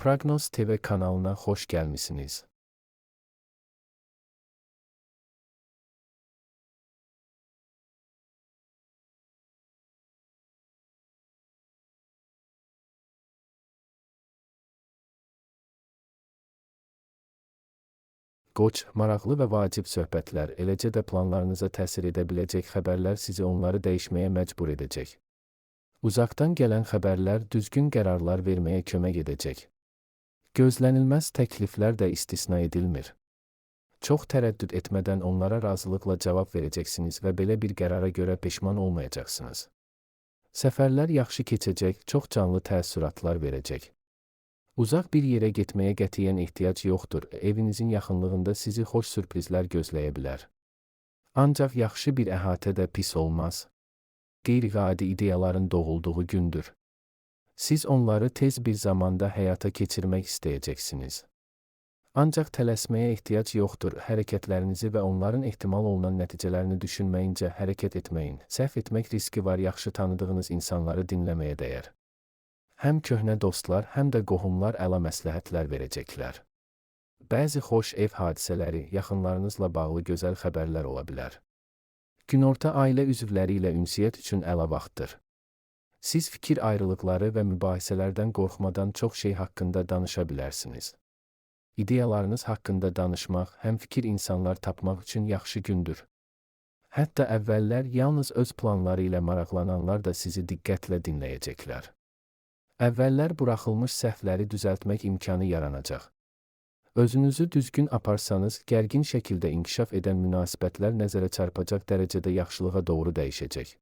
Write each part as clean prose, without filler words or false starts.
Prognoz TV kanalına hoş gelmişsiniz. Qoç, maraqlı və vacib söhbətlər, eləcə də planlarınıza təsir edə biləcək xəbərlər sizi onları dəyişməyə məcbur edəcək. Uzaqdan gələn xəbərlər düzgün qərarlar verməyə kömək edəcək. Gözlənilməz təkliflər də istisna edilmir. Çox tərəddüd etmədən onlara razılıqla cavab verəcəksiniz və belə bir qərara görə peşman olmayacaqsınız. Səfərlər yaxşı keçəcək, çox canlı təəssüratlar verəcək. Uzaq bir yerə getməyə qətiyyən ehtiyac yoxdur, evinizin yaxınlığında sizi xoş sürprizlər gözləyə bilər. Ancaq yaxşı bir əhatə də pis olmaz. Qeyri-adi ideyaların doğulduğu gündür. Siz onları tez bir zamanda həyata keçirmək istəyəcəksiniz. Ancaq tələsməyə ehtiyac yoxdur, hərəkətlərinizi və onların ehtimal olunan nəticələrini düşünməyincə hərəkət etməyin. Səhv etmək riski var, yaxşı tanıdığınız insanları dinləməyə dəyər. Həm köhnə dostlar, həm də qohumlar əla məsləhətlər verəcəklər. Bəzi xoş ev hadisələri, yaxınlarınızla bağlı gözəl xəbərlər ola bilər. Günorta ailə üzvləri ilə ünsiyyət üçün əla vaxtdır. Siz fikir ayrılıqları və mübahisələrdən qorxmadan çox şey haqqında danışa bilərsiniz. İdeyalarınız haqqında danışmaq, həmfikir insanlar tapmaq üçün yaxşı gündür. Hətta əvvəllər yalnız öz planları ilə maraqlananlar da sizi diqqətlə dinləyəcəklər. Əvvəllər buraxılmış səhvləri düzəltmək imkanı yaranacaq. Özünüzü düzgün aparsanız, gərgin şəkildə inkişaf edən münasibətlər nəzərə çarpacaq dərəcədə yaxşılığa doğru dəyişəcək.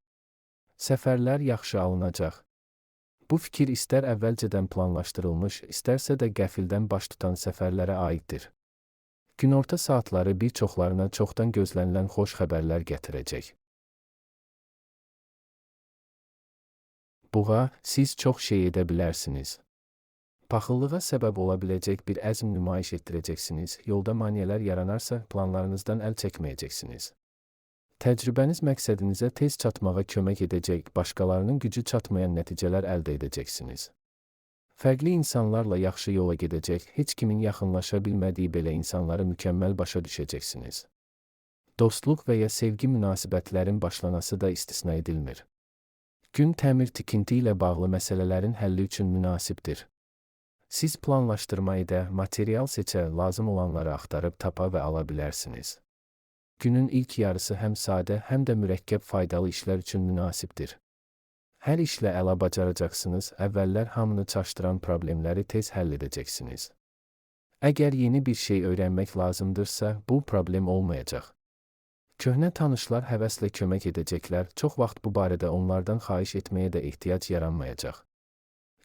Səfərlər yaxşı alınacaq. Bu fikir istər əvvəlcədən planlaşdırılmış, istərsə də qəfildən baş tutan səfərlərə aiddir. Günorta saatları bir çoxlarına çoxdan gözlənilən xoş xəbərlər gətirəcək. Buğa, siz çox şey edə bilərsiniz. Paxıllığa səbəb ola biləcək bir əzm nümayiş etdirəcəksiniz, yolda maneələr yaranarsa planlarınızdan əl çəkməyəcəksiniz. Təcrübəniz məqsədinizə tez çatmağa kömək edəcək, başqalarının gücü çatmayan nəticələr əldə edəcəksiniz. Fərqli insanlarla yaxşı yola gedəcək, heç kimin yaxınlaşa bilmədiyi belə insanları mükəmməl başa düşəcəksiniz. Dostluq və ya sevgi münasibətlərin başlanası da istisna edilmir. Gün təmir-tikinti ilə bağlı məsələlərin həlli üçün münasibdir. Siz planlaşdırma edə, material seçə, lazım olanları axtarıb tapa və ala bilərsiniz. Günün ilk yarısı həm sadə, həm də mürəkkəb faydalı işlər üçün münasibdir. Hər işlə əla bacaracaqsınız, əvvəllər hamını çaşdıran problemləri tez həll edəcəksiniz. Əgər yeni bir şey öyrənmək lazımdırsa, bu problem olmayacaq. Köhnə tanışlar həvəslə kömək edəcəklər, çox vaxt bu barədə onlardan xahiş etməyə də ehtiyac yaranmayacaq.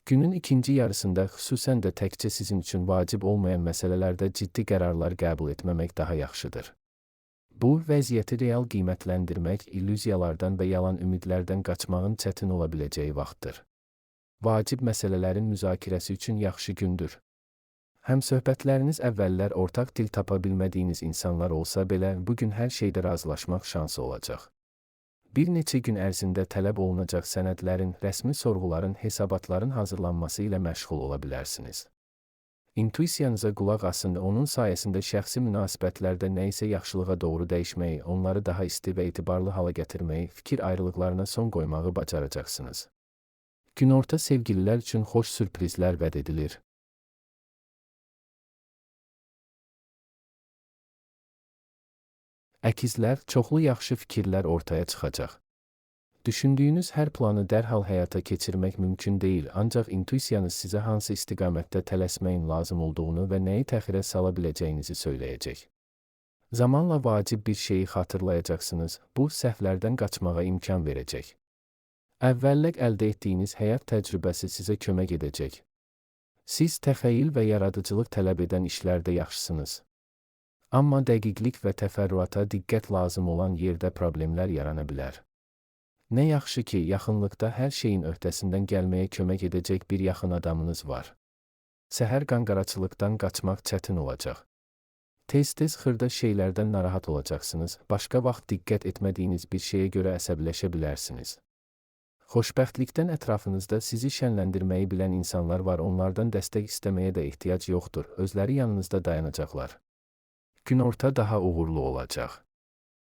Günün ikinci yarısında xüsusən də təkcə sizin üçün vacib olmayan məsələlərdə ciddi qərarlar qəbul etməmək daha yaxşıdır. Bu, vəziyyəti real qiymətləndirmək, illüziyalardan və yalan ümidlərdən qaçmağın çətin ola biləcəyi vaxtdır. Vacib məsələlərin müzakirəsi üçün yaxşı gündür. Həmsöhbətləriniz əvvəllər ortaq dil tapa bilmədiyiniz insanlar olsa belə, bugün hər şeydə razılaşmaq şansı olacaq. Bir neçə gün ərzində tələb olunacaq sənədlərin, rəsmi sorğuların, hesabatların hazırlanması ilə məşğul ola bilərsiniz. İntuisiyanıza qulaq asın, onun sayəsində şəxsi münasibətlərdə nə isə yaxşılığa doğru dəyişməyi, onları daha isti və etibarlı hala gətirməyi, fikir ayrılıqlarına son qoymağı bacaracaqsınız. Günorta sevgililər üçün xoş sürprizlər vəd edilir. Əkizlər, çoxlu yaxşı fikirlər ortaya çıxacaq. Düşündüyünüz hər planı dərhal həyata keçirmək mümkün deyil, ancaq intuisiyanız sizə hansı istiqamətdə tələsməyin lazım olduğunu və nəyi təxirə sala biləcəyinizi söyləyəcək. Zamanla vacib bir şeyi xatırlayacaqsınız, bu səhvlərdən qaçmağa imkan verəcək. Əvvəllər əldə etdiyiniz həyat təcrübəsi sizə kömək edəcək. Siz təxəyyül və yaradıcılıq tələb edən işlərdə yaxşısınız. Amma dəqiqlik və təfərrüata diqqət lazım olan yerdə problemlər yarana bilər. Nə yaxşı ki, yaxınlıqda hər şeyin öhdəsindən gəlməyə kömək edəcək bir yaxın adamınız var. Səhər qanqaraçılıqdan qaçmaq çətin olacaq. Tez-tez xırda şeylərdən narahat olacaqsınız, başqa vaxt diqqət etmədiyiniz bir şeyə görə əsəbləşə bilərsiniz. Xoşbəxtlikdən ətrafınızda sizi şənləndirməyi bilən insanlar var, onlardan dəstək istəməyə də ehtiyac yoxdur, özləri yanınızda dayanacaqlar. Günorta daha uğurlu olacaq.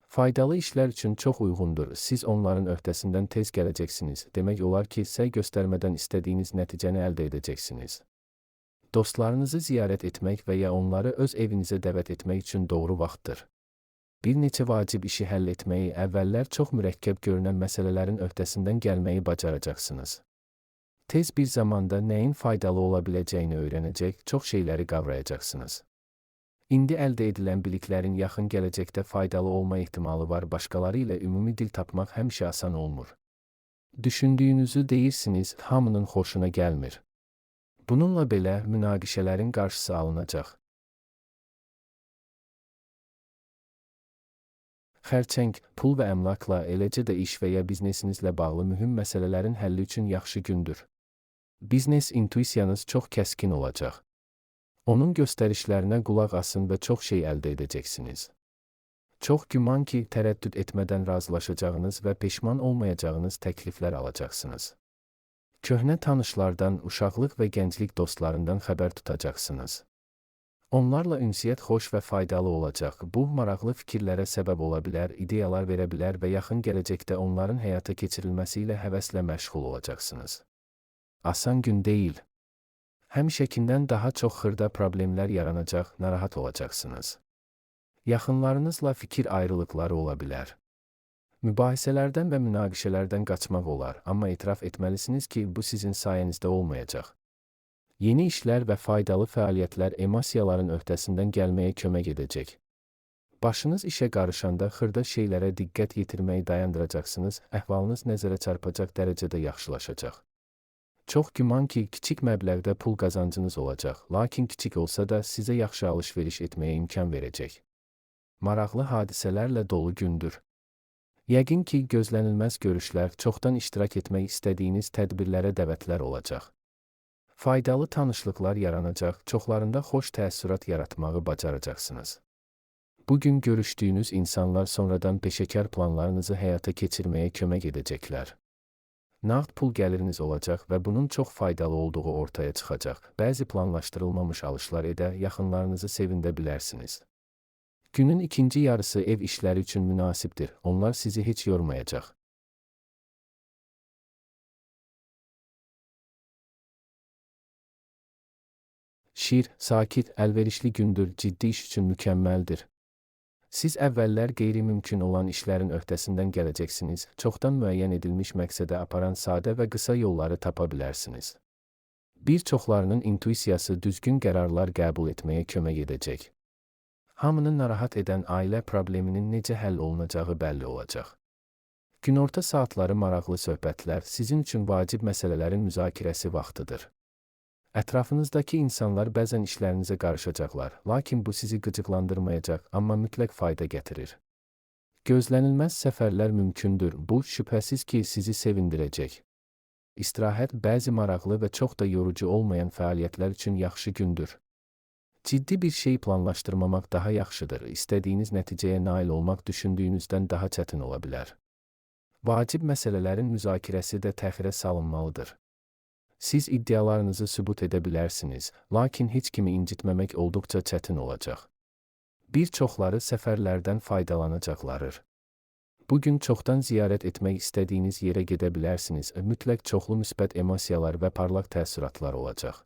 Faydalı işlər üçün çox uyğundur, siz onların öhdəsindən tez gələcəksiniz, demək olar ki, səy göstərmədən istədiyiniz nəticəni əldə edəcəksiniz. Dostlarınızı ziyarət etmək və ya onları öz evinizə dəvət etmək üçün doğru vaxtdır. Bir neçə vacib işi həll etməyi, əvvəllər çox mürəkkəb görünən məsələlərin öhdəsindən gəlməyi bacaracaqsınız. Tez bir zamanda nəyin faydalı ola biləcəyini öyrənəcək, çox şeyləri qavrayacaqsınız. İndi əldə edilən biliklərin yaxın gələcəkdə faydalı olma ehtimalı var, başqaları ilə ümumi dil tapmaq həmişə asan olmur. Düşündüyünüzü deyirsiniz, hamının xoşuna gəlmir. Bununla belə münaqişələrin qarşısı alınacaq. Xərçəng, pul və əmlakla, eləcə də iş və ya biznesinizlə bağlı mühüm məsələlərin həlli üçün yaxşı gündür. Biznes intuisiyanız çox kəskin olacaq. Onun göstərişlərinə qulaq asın və çox şey əldə edəcəksiniz. Çox güman ki, tərəddüd etmədən razılaşacağınız və peşman olmayacağınız təkliflər alacaqsınız. Köhnə tanışlardan, uşaqlıq və gənclik dostlarından xəbər tutacaqsınız. Onlarla ünsiyyət xoş və faydalı olacaq. Bu, maraqlı fikirlərə səbəb ola bilər, ideyalar verə bilər və yaxın gələcəkdə onların həyata keçirilməsi ilə həvəslə məşğul olacaqsınız. Asan gün deyil. Həmişəkindən daha çox xırda problemlər yaranacaq, narahat olacaqsınız. Yaxınlarınızla fikir ayrılıqları ola bilər. Mübahisələrdən və münaqişələrdən qaçmaq olar, amma etiraf etməlisiniz ki, bu sizin sayənizdə olmayacaq. Yeni işlər və faydalı fəaliyyətlər emosiyaların öhdəsindən gəlməyə kömək edəcək. Başınız işə qarışanda xırda şeylərə diqqət yetirməyi dayandıracaqsınız, əhvalınız nəzərə çarpacaq dərəcədə yaxşılaşacaq. Çox güman ki, kiçik məbləğdə pul qazancınız olacaq, lakin kiçik olsa da sizə yaxşı alış-veriş etməyə imkan verəcək. Maraqlı hadisələrlə dolu gündür. Yəqin ki, gözlənilməz görüşlər, çoxdan iştirak etmək istədiyiniz tədbirlərə dəvətlər olacaq. Faydalı tanışlıqlar yaranacaq, çoxlarında xoş təəssürat yaratmağı bacaracaqsınız. Bugün görüşdüyünüz insanlar sonradan peşəkar planlarınızı həyata keçirməyə kömək edəcəklər. Nağd pul gəliriniz olacaq və bunun çox faydalı olduğu ortaya çıxacaq. Bəzi planlaşdırılmamış alışlar edə, yaxınlarınızı sevindirə bilərsiniz. Günün ikinci yarısı ev işləri üçün münasibdir, onlar sizi heç yormayacaq. Şir, sakit, əlverişli gündür, ciddi iş üçün mükəmməldir. Siz əvvəllər qeyri-mümkün olan işlərin öhdəsindən gələcəksiniz, çoxdan müəyyən edilmiş məqsədə aparan sadə və qısa yolları tapa bilərsiniz. Bir çoxlarının intuisiyası düzgün qərarlar qəbul etməyə kömək edəcək. Hamını narahat edən ailə probleminin necə həll olunacağı bəlli olacaq. Günorta saatları maraqlı söhbətlər, sizin üçün vacib məsələlərin müzakirəsi vaxtıdır. Ətrafınızdakı insanlar bəzən işlərinizə qarışacaqlar, lakin bu sizi qıcıqlandırmayacaq, amma mütləq fayda gətirir. Gözlənilməz səfərlər mümkündür, bu şübhəsiz ki, sizi sevindirəcək. İstirahət bəzi maraqlı və çox da yorucu olmayan fəaliyyətlər üçün yaxşı gündür. Ciddi bir şey planlaşdırmamaq daha yaxşıdır, istədiyiniz nəticəyə nail olmaq düşündüyünüzdən daha çətin ola bilər. Vacib məsələlərin müzakirəsi də təxirə salınmalıdır. Siz iddialarınızı sübut edə bilərsiniz, lakin heç kimi incitməmək olduqca çətin olacaq. Bir çoxları səfərlərdən faydalanacaqlardır. Bugün çoxdan ziyarət etmək istədiyiniz yerə gedə bilərsiniz, mütləq çoxlu müsbət emosiyalar və parlaq təəssüratlar olacaq.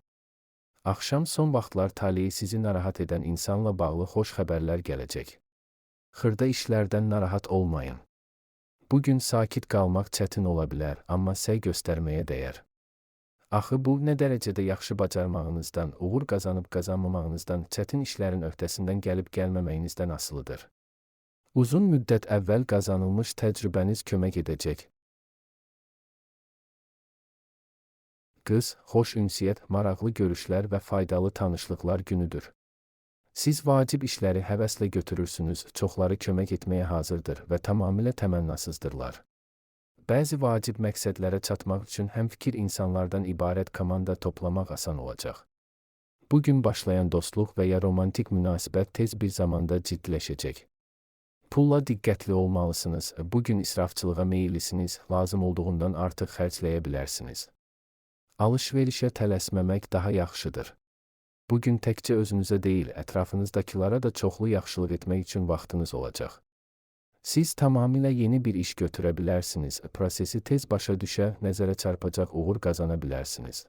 Axşam son vaxtlar taleyi sizi narahat edən insanla bağlı xoş xəbərlər gələcək. Xırda işlərdən narahat olmayın. Bugün sakit qalmaq çətin ola bilər, amma səy göstərməyə dəyər. Axı bu, nə dərəcədə yaxşı bacarmağınızdan, uğur qazanıb qazanmamağınızdan, çətin işlərin öhdəsindən gəlib gəlməməyinizdən asılıdır. Uzun müddət əvvəl qazanılmış təcrübəniz kömək edəcək. Qız, xoş ünsiyyət, maraqlı görüşlər və faydalı tanışlıqlar günüdür. Siz vacib işləri həvəslə götürürsünüz, çoxları kömək etməyə hazırdır və tamamilə təmənnasızdırlar. Bəzi vacib məqsədlərə çatmaq üçün həmfikir insanlardan ibarət komanda toplamaq asan olacaq. Bugün başlayan dostluq və ya romantik münasibət tez bir zamanda ciddiləşəcək. Pulla diqqətli olmalısınız. Bugün israfçılığa meyillisiniz, lazım olduğundan artıq xərcləyə bilərsiniz. Alış-verişə tələsməmək daha yaxşıdır. Bugün təkcə özünüzə deyil, ətrafınızdakılara da çoxlu yaxşılıq etmək üçün vaxtınız olacaq. Siz tamamilə yeni bir iş götürə bilərsiniz, prosesi tez başa düşə, nəzərə çarpacaq uğur qazana bilərsiniz.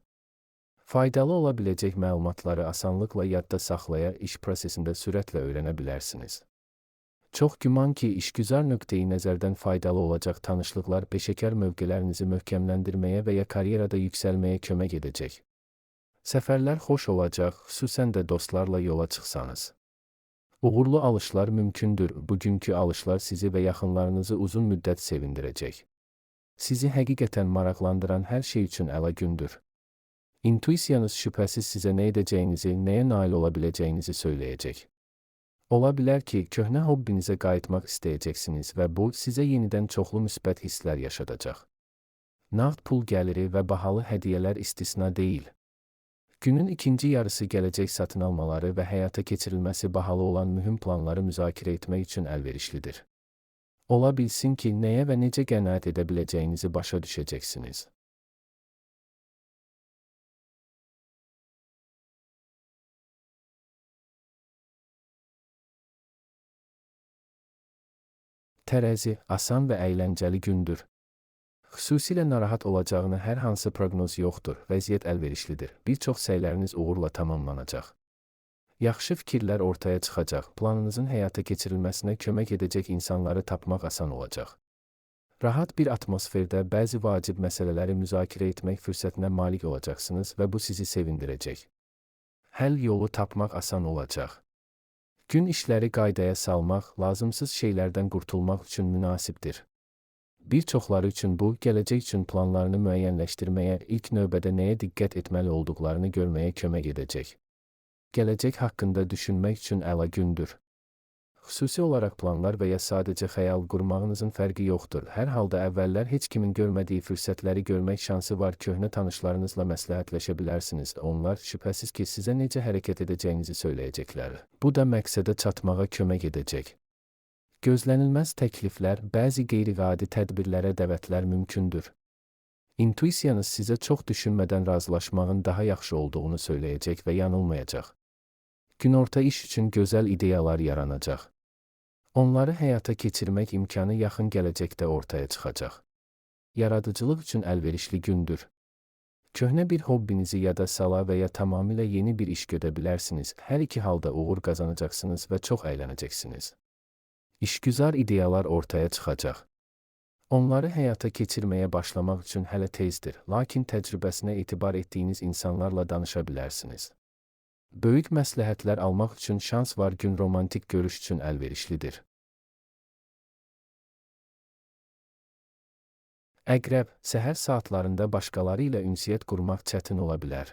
Faydalı ola biləcək məlumatları asanlıqla yadda saxlaya, iş prosesində sürətlə öyrənə bilərsiniz. Çox güman ki, işgüzar nöqteyi nəzərdən faydalı olacaq tanışlıqlar peşəkar mövqelərinizi möhkəmləndirməyə və ya karyerada yüksəlməyə kömək edəcək. Səfərlər xoş olacaq, xüsusən də dostlarla yola çıxsanız. Uğurlu alışlar mümkündür. Bugünkü alışlar sizi və yaxınlarınızı uzun müddət sevindirəcək. Sizi həqiqətən maraqlandıran hər şey üçün əla gündür. İntuisiyanız şübhəsiz sizə nə edəcəyinizi, nəyə nail ola biləcəyinizi söyləyəcək. Ola bilər ki, köhnə hobbinizə qayıtmaq istəyəcəksiniz və bu, sizə yenidən çoxlu müsbət hisslər yaşadacaq. Nağd pul gəliri və bahalı hədiyyələr istisna deyil. Günün ikinci yarısı gələcək satın almaları və həyata keçirilməsi bahalı olan mühüm planları müzakirə etmək üçün əlverişlidir. Ola bilsin ki, nəyə və necə qənaət edə biləcəyinizi başa düşəcəksiniz. Tərəzi, asan və əyləncəli gündür. Xüsusilə narahat olacağını hər hansı proqnoz yoxdur, vəziyyət əlverişlidir. Bir çox səyləriniz uğurla tamamlanacaq. Yaxşı fikirlər ortaya çıxacaq, planınızın həyata keçirilməsinə kömək edəcək insanları tapmaq asan olacaq. Rahat bir atmosferdə bəzi vacib məsələləri müzakirə etmək fürsətinə malik olacaqsınız və bu sizi sevindirəcək. Həll yolu tapmaq asan olacaq. Gün işləri qaydaya salmaq, lazımsız şeylərdən qurtulmaq üçün münasibdir. Bir çoxları üçün bu, gələcək üçün planlarını müəyyənləşdirməyə, ilk növbədə nəyə diqqət etməli olduqlarını görməyə kömək edəcək. Gələcək haqqında düşünmək üçün əla gündür. Xüsusi olaraq planlar və ya sadəcə xəyal qurmağınızın fərqi yoxdur. Hər halda əvvəllər heç kimin görmədiyi fürsətləri görmək şansı var. Köhnə tanışlarınızla məsləhətləşə bilərsiniz. Onlar şübhəsiz ki, sizə necə hərəkət edəcəyinizi söyləyəcəklər. Bu da məqsədə çatmağa kömək edəcək. Gözlənilməz təkliflər, bəzi qeyri-adi tədbirlərə dəvətlər mümkündür. İntuisiyanız sizə çox düşünmədən razılaşmağın daha yaxşı olduğunu söyləyəcək və yanılmayacaq. Günorta iş üçün gözəl ideyalar yaranacaq. Onları həyata keçirmək imkanı yaxın gələcəkdə ortaya çıxacaq. Yaradıcılıq üçün əlverişli gündür. Köhnə bir hobbinizi yada sala və ya tamamilə yeni bir iş görə bilərsiniz. Hər iki halda uğur qazanacaqsınız və çox əylənəcəksiniz. İşgüzar ideyalar ortaya çıxacaq. Onları həyata keçirməyə başlamaq üçün hələ tezdir, lakin təcrübəsinə etibar etdiyiniz insanlarla danışa bilərsiniz. Böyük məsləhətlər almaq üçün şans var. Gün romantik görüş üçün əlverişlidir. Əqrəb, səhər saatlarında başqaları ilə ünsiyyət qurmaq çətin ola bilər.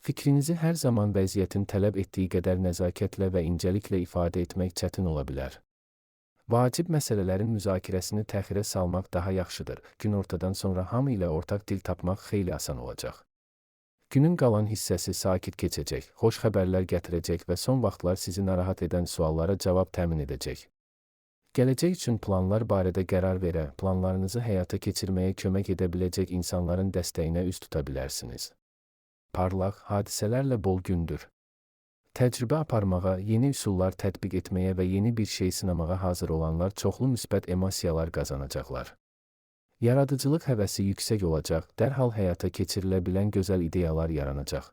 Fikrinizi hər zaman vəziyyətin tələb etdiyi qədər nəzakətlə və incəliklə ifadə etmək çətin ola bilər. Vacib məsələlərin müzakirəsini təxirə salmaq daha yaxşıdır. Günortadan sonra hamı ilə ortaq dil tapmaq xeyli asan olacaq. Günün qalan hissəsi sakit keçəcək, xoş xəbərlər gətirəcək və son vaxtlar sizi narahat edən suallara cavab təmin edəcək. Gələcək üçün planlar barədə qərar verə, planlarınızı həyata keçirməyə kömək edə biləcək insanların dəstəyinə üz tuta bilərsiniz. Parlaq, hadisələrlə bol gündür. Təcrübə aparmağa, yeni üsullar tətbiq etməyə və yeni bir şey sınamağa hazır olanlar çoxlu müsbət emosiyalar qazanacaqlar. Yaradıcılıq həvəsi yüksək olacaq, dərhal həyata keçirilə bilən gözəl ideyalar yaranacaq.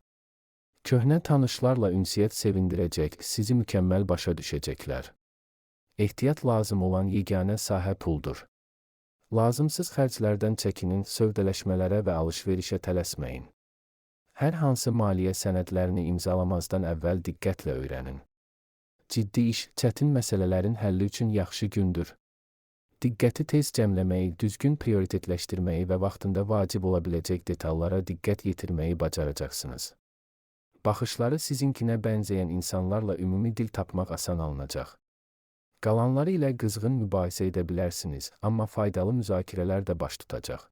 Köhnə tanışlarla ünsiyyət sevindirəcək, sizi mükəmməl başa düşəcəklər. Ehtiyat lazım olan yeganə sahə puldur. Lazımsız xərclərdən çəkinin, sövdələşmələrə və alış-verişə tələsməyin. Hər hansı maliyyə sənədlərini imzalamazdan əvvəl diqqətlə öyrənin. Ciddi iş, çətin məsələlərin həlli üçün yaxşı gündür. Diqqəti tez cəmləməyi, düzgün prioritetləşdirməyi və vaxtında vacib ola biləcək detallara diqqət yetirməyi bacaracaqsınız. Baxışları sizinkinə bənzəyən insanlarla ümumi dil tapmaq asan alınacaq. Qalanları ilə qızğın mübahisə edə bilərsiniz, amma faydalı müzakirələr də baş tutacaq.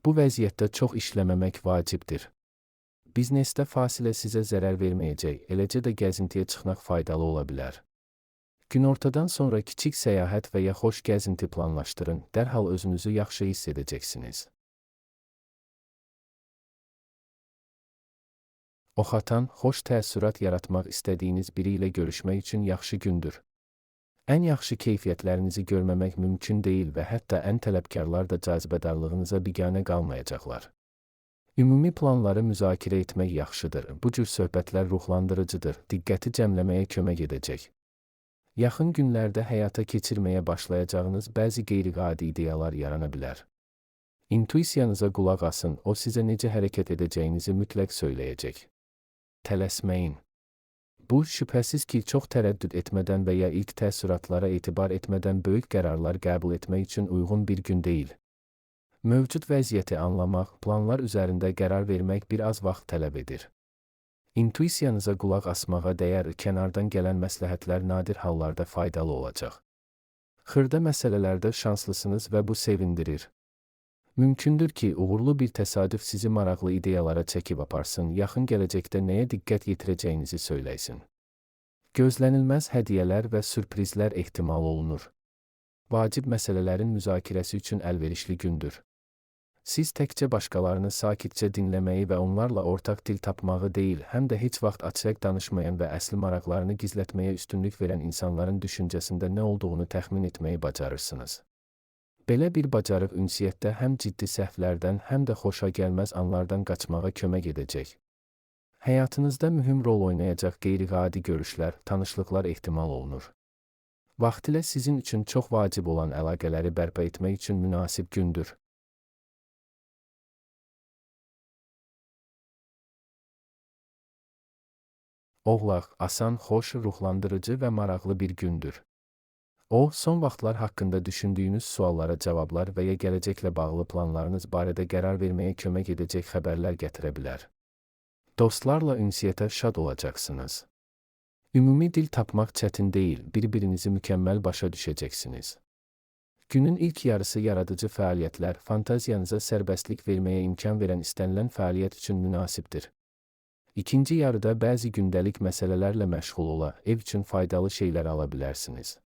Bu vəziyyətdə çox işləməmək vacibdir. Biznesdə fasilə sizə zərər verməyəcək, eləcə də gəzintiyə çıxmaq faydalı ola bilər. Günortadan sonra kiçik səyahət və ya xoş gəzinti planlaşdırın, dərhal özünüzü yaxşı hiss edəcəksiniz. Oxatan, xoş təəssürat yaratmaq istədiyiniz biri ilə görüşmək üçün yaxşı gündür. Ən yaxşı keyfiyyətlərinizi görməmək mümkün deyil və hətta ən tələbkarlar da cazibədarlığınıza biganə qalmayacaqlar. Ümumi planları müzakirə etmək yaxşıdır. Bu cür söhbətlər ruhlandırıcıdır, diqqəti cəmləməyə kömək edəcək. Yaxın günlərdə həyata keçirməyə başlayacağınız bəzi qeyri-adi ideyalar yarana bilər. İntuisiyanıza qulaq asın, o sizə necə hərəkət edəcəyinizi mütləq söyləyəcək. Tələsməyin. Bu, şübhəsiz ki, çox tərəddüd etmədən və ya ilk təəssüratlara etibar etmədən böyük qərarlar qəbul etmək üçün uyğun bir gün deyil. Mövcud vəziyyəti anlamaq, planlar üzərində qərar vermək bir az vaxt tələb edir. İntuisiyanıza qulaq asmağa dəyər, kənardan gələn məsləhətlər nadir hallarda faydalı olacaq. Xırda məsələlərdə şanslısınız və bu sevindirir. Mümkündür ki, uğurlu bir təsadüf sizi maraqlı ideyalara çəkib aparsın, yaxın gələcəkdə nəyə diqqət yetirəcəyinizi söyləysin. Gözlənilməz hədiyyələr və sürprizlər ehtimal olunur. Vacib məsələlərin müzakirəsi üçün əlverişli gündür. Siz təkcə başqalarını sakitcə dinləməyi və onlarla ortaq dil tapmağı deyil, həm də heç vaxt açıq danışmayan və əsli maraqlarını gizlətməyə üstünlük verən insanların düşüncəsində nə olduğunu təxmin etməyi bacarırsınız. Belə bir bacarıq ünsiyyətdə həm ciddi səhvlərdən, həm də xoşagəlməz anlardan qaçmağa kömək edəcək. Həyatınızda mühüm rol oynayacaq qeyri-adi görüşlər, tanışlıqlar ehtimal olunur. Vaxtilə sizin üçün çox vacib olan əlaqələri bərpa etmək üçün münasib gündür. Oğlaq, asan, xoş, ruhlandırıcı və maraqlı bir gündür. O, son vaxtlar haqqında düşündüyünüz suallara cavablar və ya gələcəklə bağlı planlarınız barədə qərar verməyə kömək edəcək xəbərlər gətirə bilər. Dostlarla ünsiyyətə şad olacaqsınız. Ümumi dil tapmaq çətin deyil, bir-birinizi mükəmməl başa düşəcəksiniz. Günün ilk yarısı yaradıcı fəaliyyətlər, fantaziyanıza sərbəstlik verməyə imkan verən istənilən fəaliyyət üçün münasibdir. İkinci yarıda bəzi gündəlik məsələlərlə məşğul ola, ev üçün faydalı şeylər ala bilərsiniz.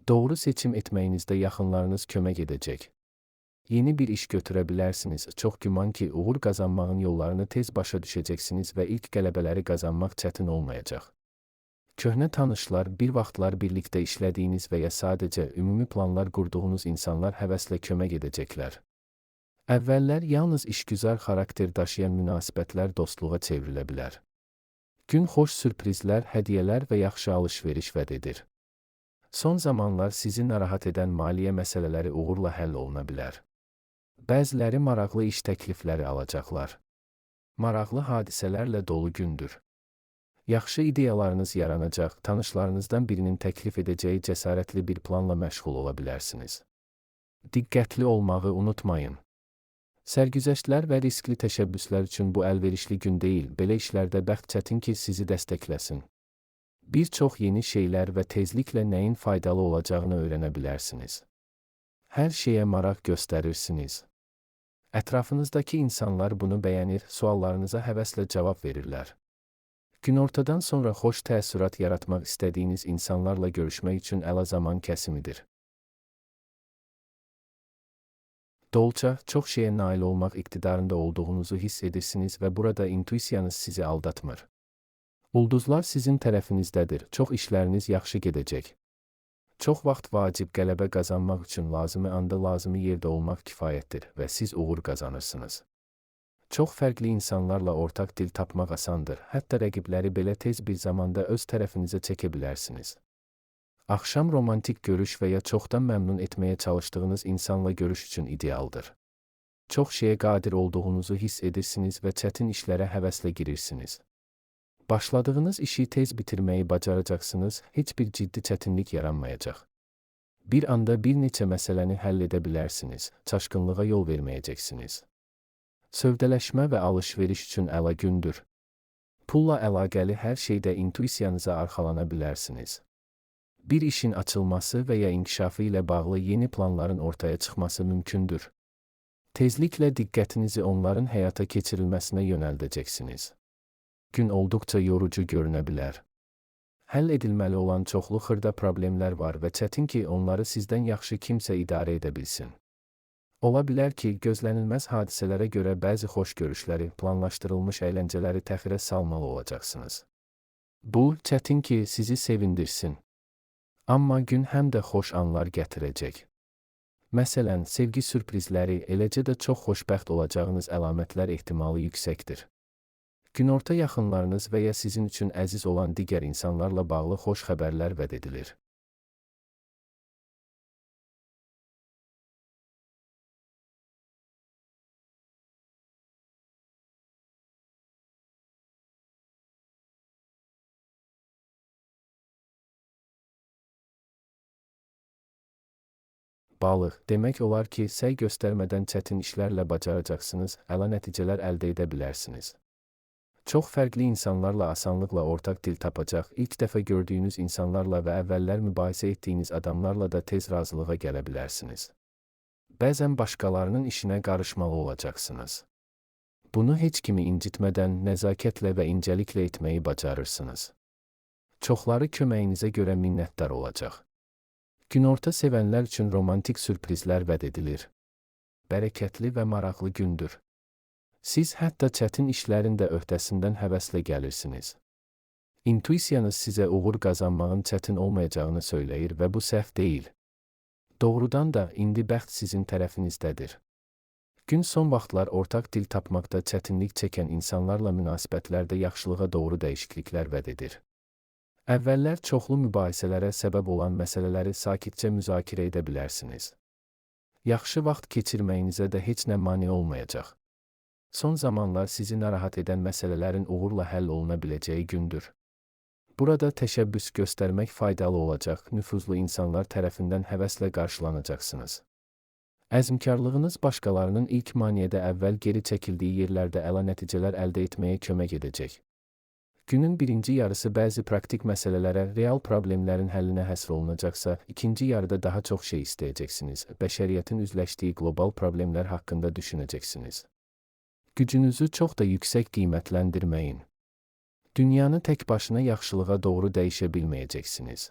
Doğru seçim etməyinizdə yaxınlarınız kömək edəcək. Yeni bir iş götürə bilərsiniz, çox güman ki, uğur qazanmağın yollarını tez başa düşəcəksiniz və ilk qələbələri qazanmaq çətin olmayacaq. Köhnə tanışlar, bir vaxtlar birlikdə işlədiyiniz və ya sadəcə ümumi planlar qurduğunuz insanlar həvəslə kömək edəcəklər. Əvvəllər yalnız işgüzar xarakter daşıyan münasibətlər dostluğa çevrilə bilər. Gün xoş sürprizlər, hədiyyələr və yaxşı alış-veriş vəd edir. Son zamanlar sizi narahat edən maliyyə məsələləri uğurla həll oluna bilər. Bəziləri maraqlı iş təklifləri alacaqlar. Maraqlı hadisələrlə dolu gündür. Yaxşı ideyalarınız yaranacaq, tanışlarınızdan birinin təklif edəcəyi cəsarətli bir planla məşğul ola bilərsiniz. Diqqətli olmağı unutmayın. Sərgüzəştlər və riskli təşəbbüslər üçün bu əlverişli gün deyil, belə işlərdə bəxt çətin ki, sizi dəstəkləsin. Bir çox yeni şeylər və tezliklə nəyin faydalı olacağını öyrənə bilərsiniz. Hər şeyə maraq göstərirsiniz. Ətrafınızdakı insanlar bunu bəyənir, suallarınıza həvəslə cavab verirlər. Günortadan sonra xoş təəssürat yaratmaq istədiyiniz insanlarla görüşmək üçün əla zaman kəsimidir. Dolça, çox şeyə nail olmaq iqtidarında olduğunuzu hiss edirsiniz və burada intuisiyanız sizi aldatmır. Ulduzlar sizin tərəfinizdədir, çox işləriniz yaxşı gedəcək. Çox vaxt vacib qələbə qazanmaq üçün lazımi anda lazımi yerdə olmaq kifayətdir və siz uğur qazanırsınız. Çox fərqli insanlarla ortaq dil tapmaq asandır, hətta rəqibləri belə tez bir zamanda öz tərəfinizə çəkə bilərsiniz. Axşam romantik görüş və ya çoxdan məmnun etməyə çalışdığınız insanla görüş üçün idealdır. Çox şeyə qadir olduğunuzu hiss edirsiniz və çətin işlərə həvəslə girirsiniz. Başladığınız işi tez bitirməyi bacaracaqsınız, heç bir ciddi çətinlik yaranmayacaq. Bir anda bir neçə məsələni həll edə bilərsiniz, çaşqınlığa yol verməyəcəksiniz. Sövdələşmə və alış-veriş üçün əla gündür. Pulla əlaqəli hər şeydə intuisiyanıza arxalana bilərsiniz. Bir işin açılması və ya inkişafı ilə bağlı yeni planların ortaya çıxması mümkündür. Tezliklə diqqətinizi onların həyata keçirilməsinə yönəldəcəksiniz. Gün olduqca yorucu görünə bilər. Həll edilməli olan çoxlu xırda problemlər var və çətin ki, onları sizdən yaxşı kimsə idarə edə bilsin. Ola bilər ki, gözlənilməz hadisələrə görə bəzi xoş görüşləri, planlaşdırılmış əyləncələri təxirə salmalı olacaqsınız. Bu, çətin ki, sizi sevindirsin. Amma gün həm də xoş anlar gətirəcək. Məsələn, sevgi sürprizləri, eləcə də çox xoşbəxt olacağınız əlamətlər ehtimalı yüksəkdir. Günorta yaxınlarınız və ya sizin üçün əziz olan digər insanlarla bağlı xoş xəbərlər vəd edilir. Balıq, demək olar ki, səy göstərmədən çətin işlərlə bacaracaqsınız, əla nəticələr əldə edə bilərsiniz. Çox fərqli insanlarla asanlıqla ortaq dil tapacaq, ilk dəfə gördüyünüz insanlarla və əvvəllər mübahisə etdiyiniz adamlarla da tez razılığa gələ bilərsiniz. Bəzən başqalarının işinə qarışmalı olacaqsınız. Bunu heç kimi incitmədən, nəzakətlə və incəliklə etməyi bacarırsınız. Çoxları köməyinizə görə minnətdar olacaq. Günorta sevənlər üçün romantik sürprizlər vəd edilir. Bərəkətli və maraqlı gündür. Siz hətta çətin işlərin də öhdəsindən həvəslə gəlirsiniz. İntuisiyanız sizə uğur qazanmağın çətin olmayacağını söyləyir və bu səhv deyil. Doğrudan da indi bəxt sizin tərəfinizdədir. Gün son vaxtlar ortaq dil tapmaqda çətinlik çəkən insanlarla münasibətlərdə yaxşılığa doğru dəyişikliklər vəd edir. Əvvəllər çoxlu mübahisələrə səbəb olan məsələləri sakitcə müzakirə edə bilərsiniz. Yaxşı vaxt keçirməyinizə də heç nə mane olmayacaq. Son zamanlar sizi narahat edən məsələlərin uğurla həll oluna biləcəyi gündür. Burada təşəbbüs göstərmək faydalı olacaq, nüfuzlu insanlar tərəfindən həvəslə qarşılanacaqsınız. Əzmkarlığınız başqalarının ilk maneədə əvvəl geri çəkildiyi yerlərdə əla nəticələr əldə etməyə kömək edəcək. Günün birinci yarısı bəzi praktik məsələlərə, real problemlərin həllinə həsr olunacaqsa, ikinci yarıda daha çox şey istəyəcəksiniz, bəşəriyyətin üzləşdiyi qlobal problemlər haqqında düşünəcəksiniz. Gücünüzü çox da yüksək qiymətləndirməyin. Dünyanı tək başına yaxşılığa doğru dəyişə bilməyəcəksiniz.